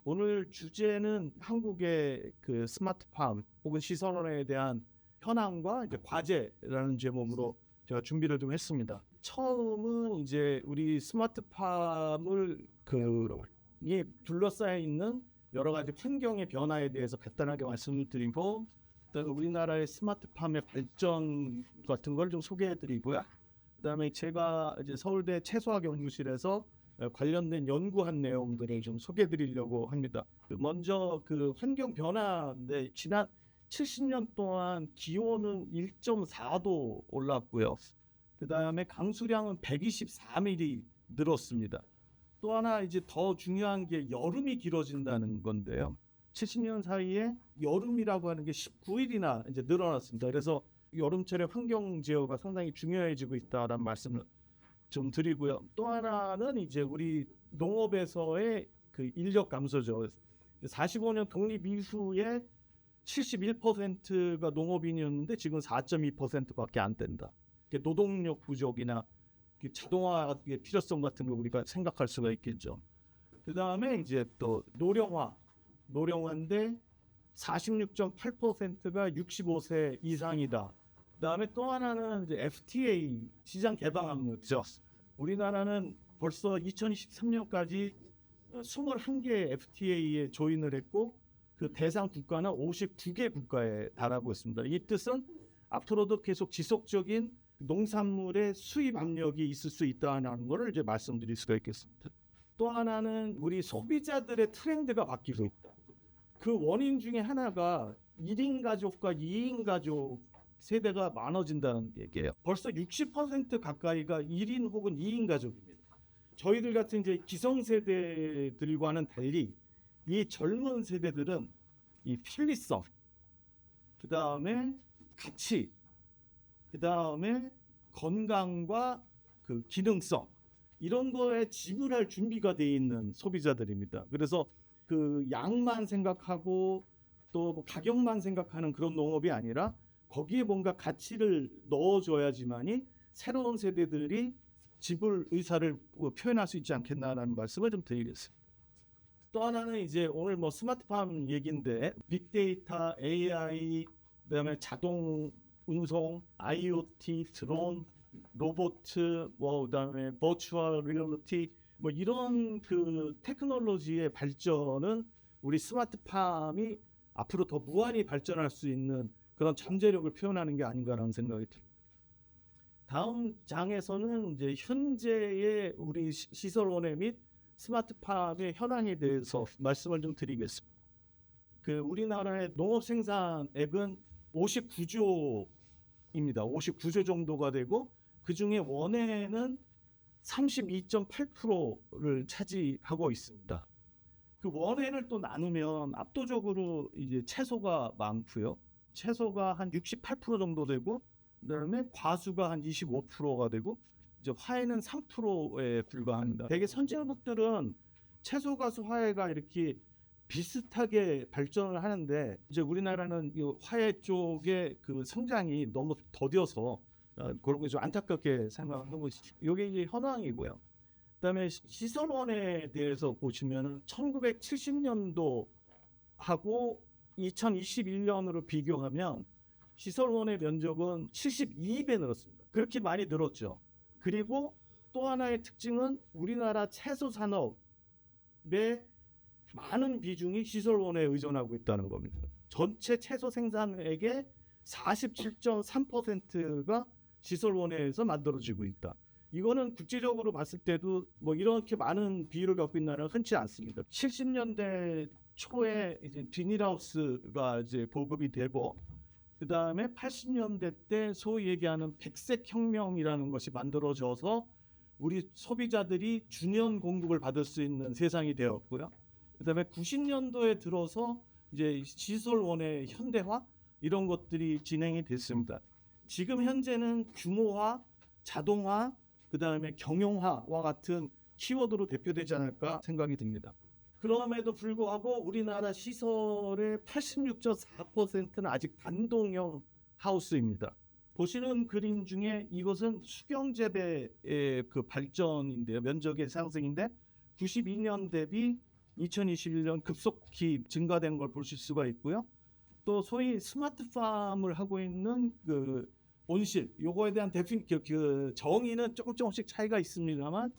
오늘 주제는 한국의 그 스마트팜 혹은 시설원에 대한 현황과 이제 과제라는 제목으로 제가 준비를 좀 했습니다. 처음은 이제 우리 스마트팜을 이 둘러싸여 있는 여러 가지 환경의 변화에 대해서 간단하게 말씀을 드리고, 그다음에 우리나라의 스마트팜의 발전 같은 걸 좀 소개해드리고요. 그다음에 제가 이제 서울대 채소학 연구실에서 관련된 연구한 내용들을 좀 소개해드리려고 합니다. 먼저 그 환경 변화인데, 지난 70년 동안 기온은 1.4도 올랐고요. 그다음에 강수량은 124mm 늘었습니다. 또 하나 이제 더 중요한 게 여름이 길어진다는 건데요. 70년 사이에 여름이라고 하는 게 19일이나 이제 늘어났습니다. 그래서 여름철에 환경 제어가 상당히 중요해지고 있다라는 말씀을 좀 드리고요. 또 하나는 이제 우리 농업에서의 그 인력 감소죠. 45년 독립 이후에 71%가 농업인이었는데 지금 4.2%밖에 안 된다. 노동력 부족이나 자동화의 필요성 같은 거 우리가 생각할 수가 있겠죠. 그 다음에 이제 또 노령화인데 46.8%가 65세 이상이다. 그 다음에 또 하나는 이제 FTA 시장 개방 압력이죠. 우리나라는 벌써 2023년까지 21개 FTA에 조인을 했고, 그 대상 국가는 59개 국가에 달하고 있습니다. 이 뜻은 앞으로도 계속 지속적인 농산물의 수입 압력이 있을 수 있다는 것을 이제 말씀드릴 수가 있겠습니다. 또 하나는 우리 소비자들의 트렌드가 바뀌고 있다. 그 원인 중에 하나가 1인 가족과 2인 가족 세대가 많아진다는 얘기예요. 벌써 60% 가까이가 1인 혹은 2인 가족입니다. 저희들 같은 이제 기성세대들과는 달리 이 젊은 세대들은 이 편리성, 그 다음에 가치, 그 다음에 건강과 그 기능성, 이런 거에 지불할 준비가 돼 있는 소비자들입니다. 그래서 그 양만 생각하고 또 뭐 가격만 생각하는 그런 농업이 아니라 거기에 뭔가 가치를 넣어줘야지만이 새로운 세대들이 지불 의사를 표현할 수 있지 않겠나라는 말씀을 좀 드리겠습니다. 또 하나는 이제 오늘 뭐 스마트팜 얘기인데, 빅데이터, AI, 그다음에 자동 운송, IoT, 드론, 로봇, 뭐 그다음에 버추얼 리얼리티, 뭐 이런 그 테크놀로지의 발전은 우리 스마트팜이 앞으로 더 무한히 발전할 수 있는 그런 잠재력을 표현하는 게 아닌가라는 생각이 듭니다. 다음 장에서는 이제 현재의 우리 시설원의 및 스마트팜의 현황에 대해서 말씀을 좀 드리겠습니다. 그 우리나라의 농업 생산액은 59조입니다. 59조 정도가 되고, 그 중에 원해는 32.8%를 차지하고 있습니다. 그 원해를 또 나누면 압도적으로 이제 채소가 많고요. 채소가 한 68% 정도 되고, 그다음에 과수가 한 25%가 되고, 이제 화해는 3%에 불과합니다. 대개 선진국들은 채소, 과수, 화해가 이렇게 비슷하게 발전을 하는데, 이제 우리나라는 이 화해 쪽의 그 성장이 너무 더뎌서 그런 게 좀 안타깝게 생각하고 있습니다. 이게 이제 현황이고요. 그다음에 시설원에 대해서 보시면은 1970년도 하고 2021년으로 비교하면 시설원의 면적은 72배 늘었습니다. 그렇게 많이 늘었죠. 그리고 또 하나의 특징은 우리나라 채소 산업의 많은 비중이 시설원에 의존하고 있다는 겁니다. 전체 채소 생산액의 47.3%가 시설원에서 만들어지고 있다. 이거는 국제적으로 봤을 때도 뭐 이렇게 많은 비율을 갖고 있는 나라는 흔치 않습니다. 70년대 초에 이제 비닐하우스가 이제 보급이 되고, 그 다음에 80년대 때 소위 얘기하는 백색 혁명이라는 것이 만들어져서 우리 소비자들이 준연 공급을 받을 수 있는 세상이 되었고요. 그 다음에 90년도에 들어서 이제 시설원의 현대화, 이런 것들이 진행이 됐습니다. 지금 현재는 규모화, 자동화, 그 다음에 경영화와 같은 키워드로 대표되지 않을까 생각이 듭니다. 그럼에도 불구하고 우리나라 시설의 86.4%는 아직 단동형 하우스입니다. 보시는 그림 중에 이것은 수경재배의 그 발전인데요. 면적의 상승인데 92년 대비 2021년 급속히 증가된 걸 보실 수가 있고요. 또 소위 스마트팜을 하고 있는 그 온실, 요거에 대한 그 정의는 조금씩 차이가 있습니다만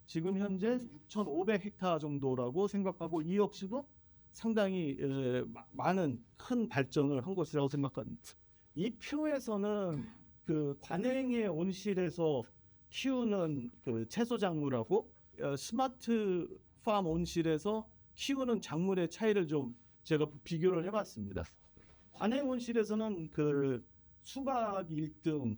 지금 현재 6,500헥타르 정도라고 생각하고 이 역시도 상당히 많은 큰 발전을 한 것이라고 생각합니다. 이 표에서는 그 관행의 온실에서 키우는 그 채소 작물하고 스마트팜 온실에서 키우는 작물의 차이를 좀 제가 비교를 해봤습니다. 관행 온실에서는 그 수박 1등,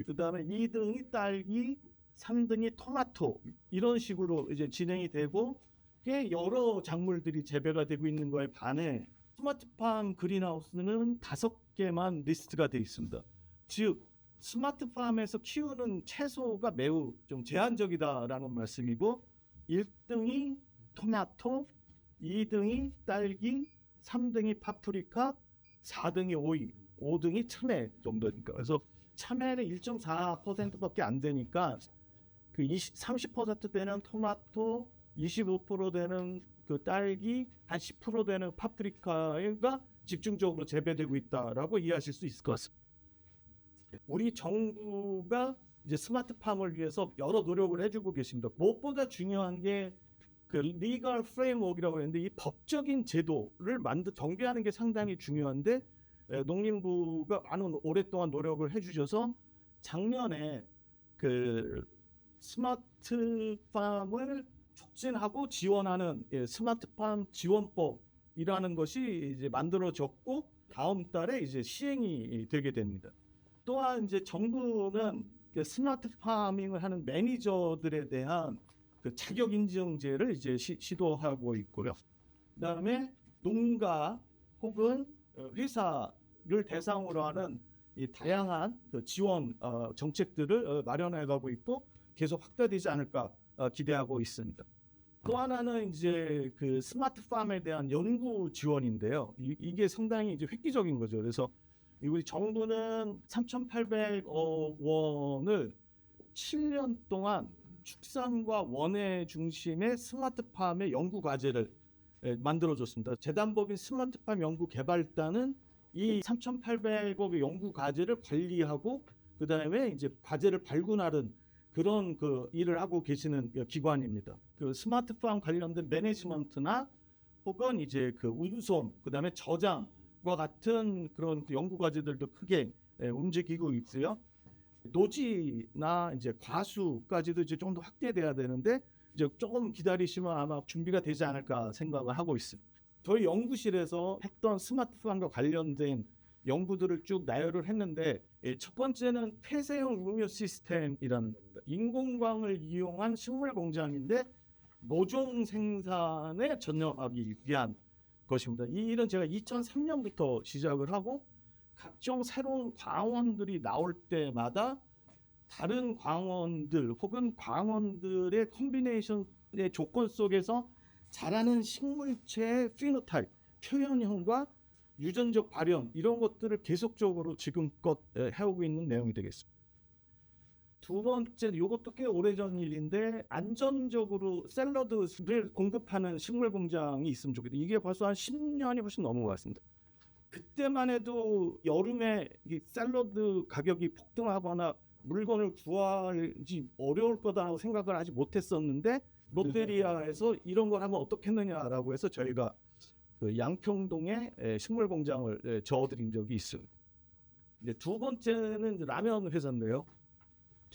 그다음에 2등이 딸기, 3등이 토마토 이런 식으로 이제 진행이 되고 꽤 여러 작물들이 재배가 되고 있는 거에 반해 스마트팜 그린하우스는 5개만 리스트가 되어 있습니다. 즉 스마트팜에서 키우는 채소가 매우 좀 제한적이다라는 말씀이고 1등이 토마토, 2등이 딸기, 3등이 파프리카, 4등이 오이, 5등이 참외 정도니까 그래서 참외는 1.4%밖에 안 되니까 그 30% 되는 토마토, 25% 되는 그 딸기, 한 10% 되는 파프리카가 집중적으로 재배되고 있다라고 이해하실 수 있을 것 같습니다. 우리 정부가 이제 스마트팜을 위해서 여러 노력을 해주고 계십니다. 무엇보다 중요한 게 그 리걸 프레임워크라고 하는데 이 법적인 제도를 정비하는 게 상당히 중요한데 농림부가 많은 오랫동안 노력을 해주셔서 작년에 그 스마트팜을 촉진하고 지원하는 스마트팜 지원법이라는 것이 이제 만들어졌고 다음 달에 이제 시행이 되게 됩니다. 또한 이제 정부는 스마트 파밍을 하는 매니저들에 대한 그 자격 인증제를 이제 시도하고 있고요. 그다음에 농가 혹은 회사를 대상으로 하는 이 다양한 그 지원 정책들을 마련해가고 있고 계속 확대되지 않을까 기대하고 있습니다. 또 하나는 이제 그 스마트팜에 대한 연구 지원인데요. 이게 상당히 이제 획기적인 거죠. 그래서 우리 정부는 3,800억 원을 7년 동안 축산과 원예 중심의 스마트팜의 연구 과제를 만들어줬습니다. 재단법인 스마트팜 연구개발단은 이 3,800억의 연구 과제를 관리하고 그 다음에 이제 과제를 발굴하는 그런 그 일을 하고 계시는 기관입니다. 그 스마트팜 관련된 매니지먼트나 혹은 이제 그 운송, 그 다음에 저장과 같은 그런 연구 과제들도 크게 움직이고 있고요. 노지나 이제 과수까지도 이제 좀 더 확대돼야 되는데 이제 조금 기다리시면 아마 준비가 되지 않을까 생각을 하고 있습니다. 저희 연구실에서 했던 스마트팜과 관련된 연구들을 쭉 나열을 했는데 첫 번째는 폐쇄형 음료 시스템이라는 인공광을 이용한 식물 공장인데 모종 생산에 전념하기 위한 것입니다. 이 일은 제가 2003년부터 시작을 하고 각종 새로운 광원들이 나올 때마다 다른 광원들 혹은 광원들의 콤비네이션의 조건 속에서 자라는 식물체의 피노타입, 표현형과 유전적 발현 이런 것들을 계속적으로 지금껏 해오고 있는 내용이 되겠습니다. 두 번째, 이것도 꽤 오래전 일인데 안전적으로 샐러드를 공급하는 식물 공장이 있으면 좋겠다. 이게 벌써 한 10년이 훨씬 넘은 것 같습니다. 그때만 해도 여름에 이 샐러드 가격이 폭등하거나 물건을 구하기 어려울 거다라고 생각을 아직 못했었는데 롯데리아에서 이런 걸 하면 어떻겠느냐라고 해서 저희가 그 양평동에 식물 공장을 저어드린 적이 있습니다. 이제 두 번째는 라면 회사인데요.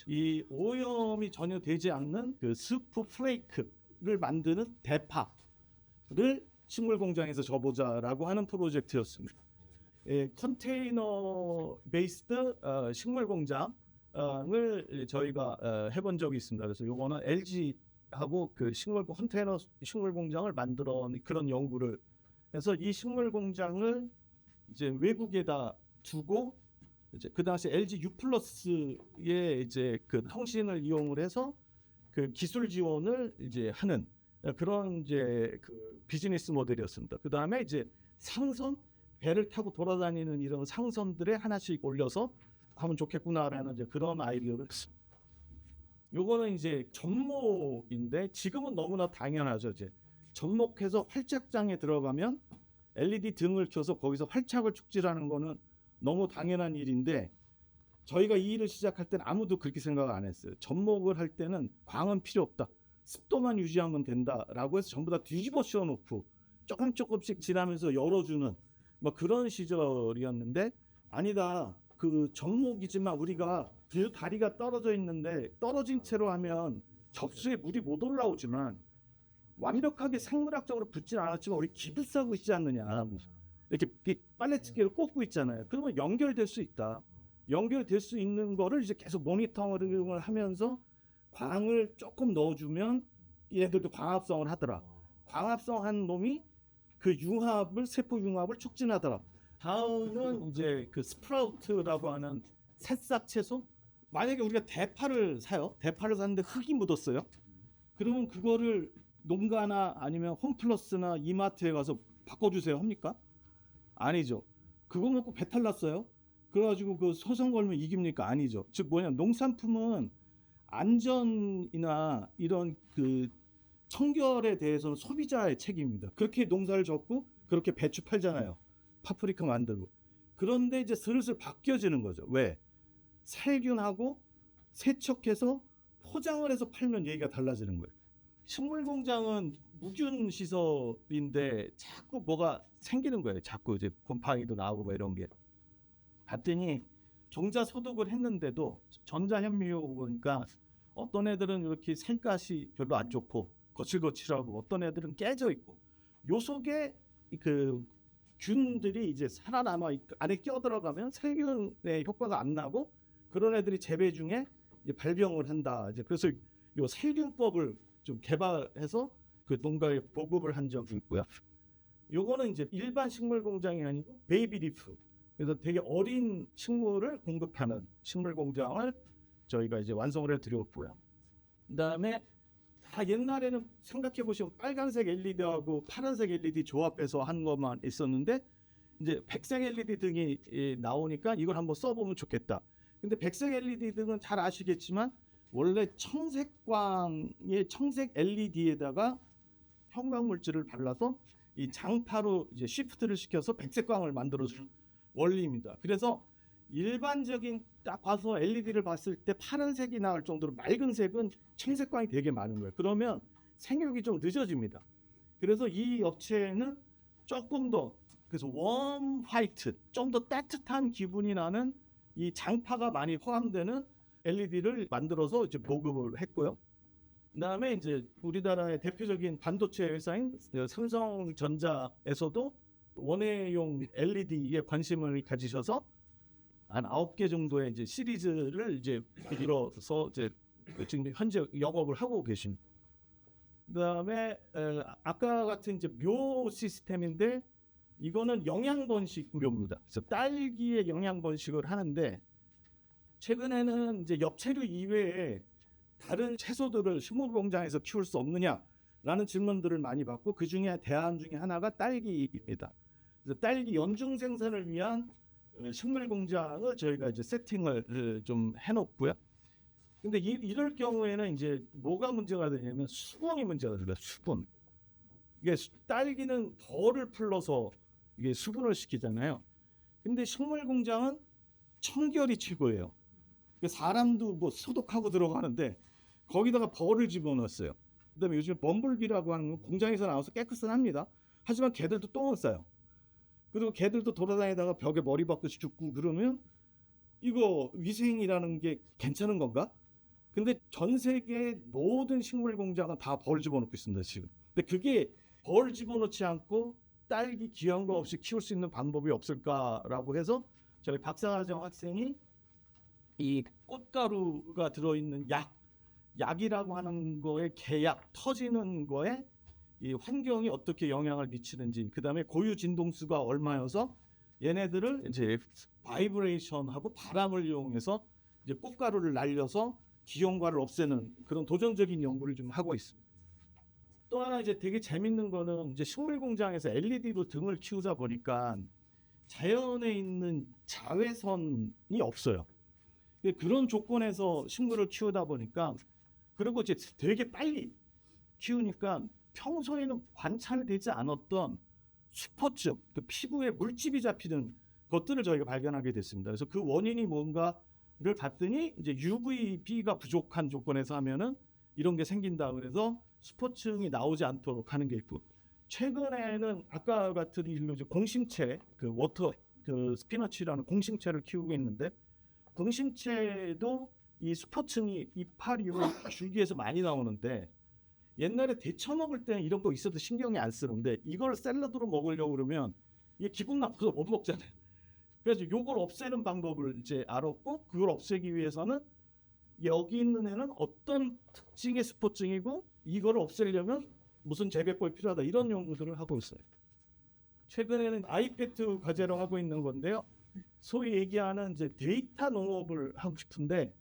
이 오염이 전혀 되지 않는 그 스프 플레이크를 만드는 대파를 식물 공장에서 줘보자라고 하는 프로젝트였습니다. 컨테이너 베이스드 식물 공장을 저희가 해본 적이 있습니다. 그래서 이거는 LG하고 그 컨테이너 식물 공장을 만들어 그런 연구를 해서 이 식물 공장을 이제 외국에다 두고 이제 그 당시 LG U+의 이제 그 통신을 이용을 해서 그 기술 지원을 이제 하는 그런 이제 그 비즈니스 모델이었습니다. 그 다음에 이제 상선 배를 타고 돌아다니는 이런 상선들에 하나씩 올려서 하면 좋겠구나라는 이제 그런 아이디어를 요거는 이제 접목인데 지금은 너무나 당연하죠. 이제 접목해서 활착장에 들어가면 LED 등을 켜서 거기서 활착을 축지라는 거는 너무 당연한 일인데 저희가 이 일을 시작할 때는 아무도 그렇게 생각 안 했어요. 접목을 할 때는 광은 필요 없다. 습도만 유지하면 된다라고 해서 전부 다 뒤집어 씌워놓고 조금씩 지나면서 열어주는 뭐 그런 시절이었는데 아니다. 그 접목이지만 우리가 그 다리가 떨어져 있는데 떨어진 채로 하면 접수에 물이 못 올라오지만 완벽하게 생물학적으로 붙진 않았지만 우리 기부 싸고 있지 않느냐. 이렇게 빨래집게를 꽂고 있잖아요. 그러면 연결될 수 있다. 연결될 수 있는 거를 이제 계속 모니터링을 하면서 광을 조금 넣어주면 얘들도 광합성을 하더라. 광합성한 놈이 그 융합을 세포 융합을 촉진하더라. 다음은 이제 그 스프라우트라고 하는 새싹 채소. 만약에 우리가 대파를 사요. 대파를 샀는데 흙이 묻었어요. 그러면 그거를 농가나 아니면 홈플러스나 이마트에 가서 바꿔주세요 합니까? 아니죠. 그거 먹고 배탈 났어요. 그래가지고 그 소송 걸면 이깁니까? 아니죠. 즉 뭐냐 농산품은 안전이나 이런 그 청결에 대해서는 소비자의 책임입니다. 그렇게 농사를 졌고 그렇게 배추 팔잖아요. 파프리카 만들고. 그런데 이제 슬슬 바뀌어지는 거죠. 왜? 살균하고 세척해서 포장을 해서 팔면 얘기가 달라지는 거예요. 식물 공장은 무균 시설인데 자꾸 뭐가 생기는 거예요. 자꾸 이제 곰팡이도 나오고 뭐 이런 게. 봤더니 종자 소독을 했는데도 전자현미료 보니까 어떤 애들은 이렇게 색깔이 별로 안 좋고 거칠거칠하고 어떤 애들은 깨져 있고 요 속에 그 균들이 이제 살아남아 안에 끼어들어가면 살균의 효과가 안 나고 그런 애들이 재배 중에 이제 발병을 한다. 이제 그래서 요 살균법을 좀 개발해서 그 농가에 보급을 한 적이 있고요. 요거는 이제 일반 식물 공장이 아니고 베이비리프. 그래서 되게 어린 식물을 공급하는 식물 공장을 저희가 이제 완성을 해드렸고요. 그다음에 다 옛날에는 생각해 보시면 빨간색 LED하고 파란색 LED 조합해서 한 것만 있었는데 이제 백색 LED 등이 나오니까 이걸 한번 써보면 좋겠다. 근데 백색 LED 등은 잘 아시겠지만 원래 청색광의 청색 LED에다가 형광 물질을 발라서 이 장파로 이제 시프트를 시켜서 백색광을 만들어주는 원리입니다. 그래서 일반적인 딱 봐서 LED를 봤을 때 파란색이 나올 정도로 맑은 색은 청색광이 되게 많은 거예요. 그러면 생육이 좀 늦어집니다. 그래서 이 업체는 조금 더 그래서 웜 화이트, 좀 더 따뜻한 기분이 나는 이 장파가 많이 포함되는 LED를 만들어서 이제 보급을 했고요. 그다음에 이제 우리나라의 대표적인 반도체 회사인 삼성전자에서도 원회용 LED에 관심을 가지셔서 한 9개 정도의 이제 시리즈를 이제 이뤄서 이제 지금 현재 영업을 하고 계십니다. 그다음에 아까 같은 이제 묘 시스템인데 이거는 영양 번식 묘입니다. 그래서 딸기의 영양 번식을 하는데 최근에는 이제 엽채류 이외에 다른 채소들을 식물 공장에서 키울 수 없느냐라는 질문들을 많이 받고 그 중에 대안 중에 하나가 딸기입니다. 그래서 딸기 연중 생산을 위한 식물 공장을 저희가 이제 세팅을 좀 해놓고요. 근데 이럴 경우에는 이제 뭐가 문제가 되냐면 수분이 문제가 됩니다. 수분. 이게 딸기는 벌을 풀러서 이게 수분을 시키잖아요. 근데 식물 공장은 청결이 최고예요. 사람도 뭐 소독하고 들어가는데 거기다가 벌을 집어넣었어요. 그다음에 요즘 범블비라고 하는 공장에서 나와서 깨끗은 합니다. 하지만 개들도 똥을 싸요. 그리고 개들도 돌아다니다가 벽에 머리 박듯이 죽고 그러면 이거 위생이라는 게 괜찮은 건가? 근데 전 세계 모든 식물 공장은 다 벌 집어넣고 있습니다 지금. 근데 그게 벌 집어넣지 않고 딸기 귀한 거 없이 키울 수 있는 방법이 없을까라고 해서 저희 박사과정 학생이 이 꽃가루가 들어있는 약이라고 하는 거에 계약 터지는 거에 이 환경이 어떻게 영향을 미치는지, 그 다음에 고유 진동수가 얼마여서 얘네들을 이제 바이브레이션하고 바람을 이용해서 이제 꽃가루를 날려서 기형과를 없애는 그런 도전적인 연구를 좀 하고 있습니다. 또 하나 이제 되게 재밌는 거는 이제 식물 공장에서 LED로 등을 키우다 보니까 자연에 있는 자외선이 없어요. 그런 조건에서 식물을 키우다 보니까 그리고 이제 되게 빨리 키우니까 평소에는 관찰되지 않았던 수포증, 그 피부에 물집이 잡히는 것들을 저희가 발견하게 됐습니다. 그래서 그 원인이 뭔가를 봤더니 이제 UVB가 부족한 조건에서 하면은 이런 게 생긴다. 그래서 수포증이 나오지 않도록 하는 게 있고, 최근에는 아까 같은 일로 이제 공심채, 그 워터 그 스피너치라는 공심채를 키우고 있는데, 공심채도 이 수포층이 이파리로 줄기에서 많이 나오는데, 옛날에 데쳐 먹을 때 이런 거 있어도 신경이 안 쓰는데 이걸 샐러드로 먹으려고 그러면 이게 기분 나빠서 못 먹잖아요. 그래서 이걸 없애는 방법을 이제 알았고, 그걸 없애기 위해서는 여기 있는 애는 어떤 특징의 스포증이고 이걸 없애려면 무슨 재배법이 필요하다, 이런 연구들을 하고 있어요. 최근에는 아이패드 과제로 하고 있는 건데요. 소위 얘기하는 이제 데이터 농업을 하고 싶은데,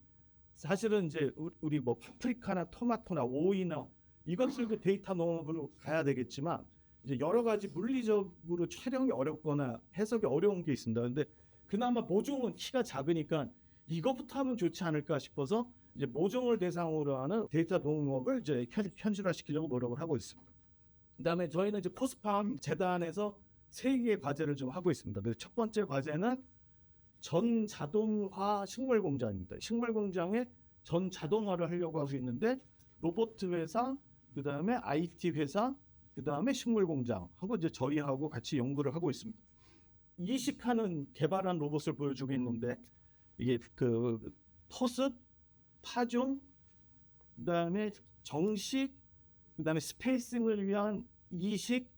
사실은 이제 우리 뭐 파프리카나 토마토나 오이나 이것을 그 데이터 농업으로 가야 되겠지만, 이제 여러 가지 물리적으로 촬영이 어렵거나 해석이 어려운 게 있습니다. 근데 그나마 모종은 키가 작으니까 이것부터 하면 좋지 않을까 싶어서 이제 모종을 대상으로 하는 데이터 농업을 이제 현실화시키려고 노력을 하고 있습니다. 그다음에 저희는 이제 코스팜 재단에서 3개의 과제를 좀 하고 있습니다. 그래서 첫 번째 과제는 전 자동화 식물 공장입니다. 식물 공장에 전 자동화를 하려고 하고 있는데, 로봇 회사, 그다음에 IT 회사, 그다음에 식물 공장하고 이제 저희하고 같이 연구를 하고 있습니다. 이식하는 개발한 로봇을 보여주고 있는데, 이게 그 포습, 파종, 그다음에 정식, 그다음에 스페이싱을 위한 이식,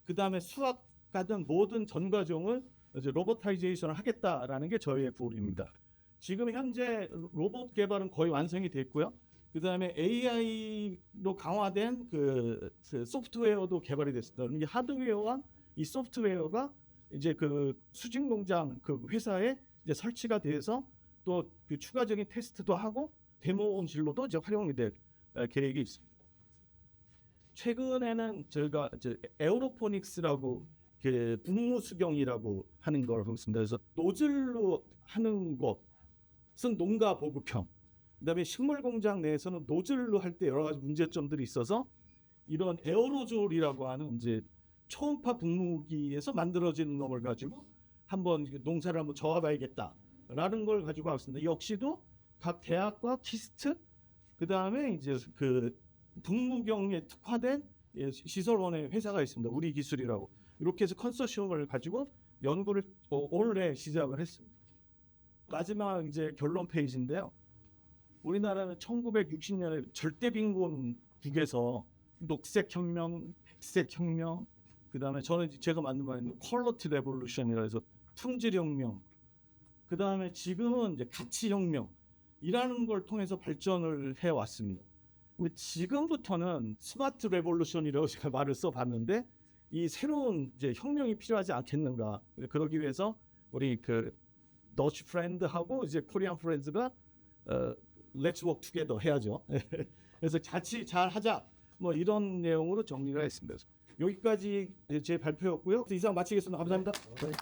그다음에 수학 가든 모든 전 과정을 이제 로보타이제이션을 하겠다라는 게 저희의 고민입니다. 지금 현재 로봇 개발은 거의 완성이 됐고요. 그다음에 AI로 강화된 그 소프트웨어도 개발이 됐습니다. 이게 하드웨어와 이 소프트웨어가 이제 그 수직 농장 그 회사에 이제 설치가 돼서 또 그 추가적인 테스트도 하고 데모 진로도 이제 활용이 될 계획이 있습니다. 최근에는 저희가 이제 에어로포닉스라고 그 분무 수경이라고 하는 걸 하고 있습니다. 그래서 노즐로 하는 것은 농가 보급형. 그다음에 식물 공장 내에서는 노즐로 할 때 여러 가지 문제점들이 있어서 이런 에어로졸이라고 하는 이제 초음파 분무기에서 만들어진 놈을 가지고 한번 농사를 한번 저어봐야겠다라는 걸 가지고 왔습니다. 역시도 각 대학과 키스트, 그다음에 이제 그 분무경에 특화된 시설원의 회사가 있습니다. 우리 기술이라고. 이렇게 해서 컨소시엄을 가지고 연구를 올해 시작을 했습니다. 마지막 이제 결론 페이지인데요. 우리나라는 1960년에 절대 빈곤국에서 녹색혁명, 백색혁명, 그다음에 저는 제가 만든 말은 퀄러티 레볼루션이라 해서 품질혁명, 그다음에 지금은 이제 가치혁명이라는 걸 통해서 발전을 해왔습니다. 근데 지금부터는 스마트 레볼루션이라고 제가 말을 써봤는데, 이 새로운 이제 혁명이 필요하지 않겠는가. 그러기 위해서 우리 그 더치 프렌드하고 이제 코리안 프렌즈가 Let's work together 해야죠. 그래서 같이 잘 하자. 뭐 이런 내용으로 정리를 했습니다. 여기까지 제 발표였고요. 이상 마치겠습니다. 감사합니다. 네.